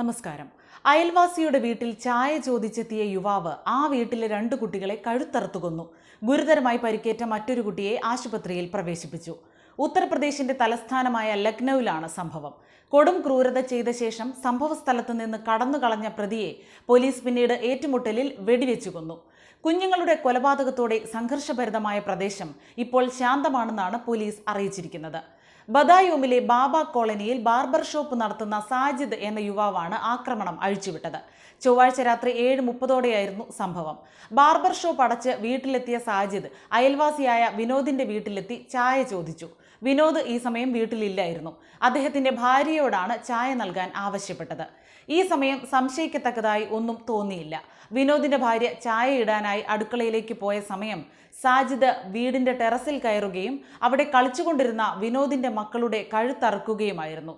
നമസ്കാരം. അയൽവാസിയുടെ വീട്ടിൽ ചായ ചോദിച്ചെത്തിയ യുവാവ് ആ വീട്ടിലെ 2 കുട്ടികളെ കഴുത്തറുത്തു കൊന്നു. ഗുരുതരമായി പരിക്കേറ്റ മറ്റൊരു കുട്ടിയെ ആശുപത്രിയിൽ പ്രവേശിപ്പിച്ചു. ഉത്തർപ്രദേശിന്റെ തലസ്ഥാനമായ ലക്നൌവിലാണ് സംഭവം. കൊടും ക്രൂരത ചെയ്ത ശേഷം സംഭവസ്ഥലത്ത് നിന്ന് കടന്നുകളഞ്ഞ പ്രതിയെ പോലീസ് പിന്നീട് ഏറ്റുമുട്ടലിൽ വെടിവെച്ചു കൊന്നു. കുഞ്ഞുങ്ങളുടെ കൊലപാതകത്തോടെ സംഘർഷഭരിതമായ പ്രദേശം ഇപ്പോൾ ശാന്തമാണെന്നാണ് പോലീസ് അറിയിച്ചിരിക്കുന്നത്. ബദായൂമിലെ ബാബ കോളനിയിൽ ബാർബർ ഷോപ്പ് നടത്തുന്ന സാജിദ് എന്ന യുവാവാണ് ആക്രമണം അഴിച്ചുവിട്ടത്. ചൊവ്വാഴ്ച രാത്രി 7:30ഓടെയായിരുന്നു സംഭവം. ബാർബർ ഷോപ്പ് അടച്ച് വീട്ടിലെത്തിയ സാജിദ് അയൽവാസിയായ വിനോദിന്റെ വീട്ടിലെത്തി ചായ ചോദിച്ചു. വിനോദ് ഈ സമയം വീട്ടിലില്ലായിരുന്നു. അദ്ദേഹത്തിന്റെ ഭാര്യയോടാണ് ചായ നൽകാൻ ആവശ്യപ്പെട്ടത്. ഈ സമയം സംശയിക്കത്തക്കതായി ഒന്നും തോന്നിയില്ല. വിനോദിന്റെ ഭാര്യ ചായ ഇടാനായി അടുക്കളയിലേക്ക് പോയ സമയം സാജിദ് വീടിന്റെ ടെറസിൽ കയറുകയും അവിടെ കളിച്ചുകൊണ്ടിരുന്ന വിനോദിന്റെ മക്കളുടെ കഴുത്തറുക്കുകയുമായിരുന്നു.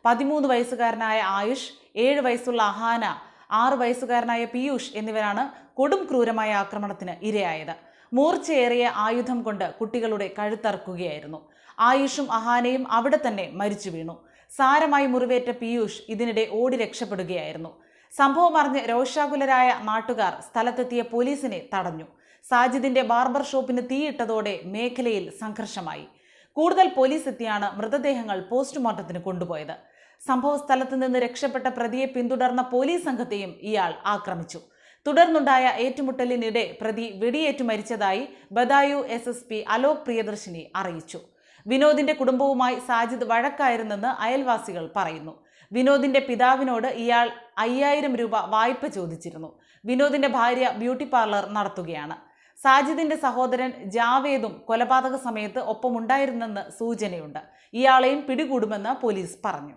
13 വയസ്സുകാരനായ ആയുഷ്, 7 വയസ്സുള്ള അഹാന, 6 വയസ്സുകാരനായ പീയൂഷ് എന്നിവരാണ് കൊടും ക്രൂരമായ ആക്രമണത്തിന് ഇരയായത്. മൂർച്ചയേറിയ ആയുധം കൊണ്ട് കുട്ടികളുടെ കഴുത്തറുക്കുകയായിരുന്നു. ആയുഷും അഹാനയും അവിടെ തന്നെ മരിച്ചു വീണു. സാരമായി മുറിവേറ്റ പീയൂഷ് ഇതിനിടെ ഓടി രക്ഷപ്പെടുകയായിരുന്നു. സംഭവം അറിഞ്ഞ് രോഷാകുലരായ നാട്ടുകാർ സ്ഥലത്തെത്തിയ പോലീസിനെ തടഞ്ഞു. സാജിദിന്റെ ബാർബർ ഷോപ്പിന് തീയിട്ടതോടെ മേഖലയിൽ സംഘർഷമായി. കൂടുതൽ പോലീസ് എത്തിയാണ് മൃതദേഹങ്ങൾ പോസ്റ്റ്മോർട്ടത്തിന് കൊണ്ടുപോയത്. സംഭവ സ്ഥലത്ത് നിന്ന് രക്ഷപ്പെട്ട പ്രതിയെ പിന്തുടർന്ന പോലീസ് സംഘത്തെയും ഇയാൾ ആക്രമിച്ചു. തുടർന്നുണ്ടായ ഏറ്റുമുട്ടലിനിടെ പ്രതി വെടിയേറ്റു മരിച്ചതായി ബദായു SSP അലോക് പ്രിയദർശിനി അറിയിച്ചു. വിനോദിന്റെ കുടുംബവുമായി സാജിദ് വഴക്കായിരുന്നെന്ന് അയൽവാസികൾ പറയുന്നു. വിനോദിന്റെ പിതാവിനോട് ഇയാൾ 5000 രൂപ വായ്പ ചോദിച്ചിരുന്നു. വിനോദിന്റെ ഭാര്യ ബ്യൂട്ടി പാർലർ നടത്തുകയാണ്. സാജിദിന്റെ സഹോദരൻ ജാവേദും കൊലപാതക സമയത്ത് ഒപ്പമുണ്ടായിരുന്നെന്ന് സൂചനയുണ്ട്. ഇയാളെയും പിടികൂടുമെന്ന് പോലീസ് പറഞ്ഞു.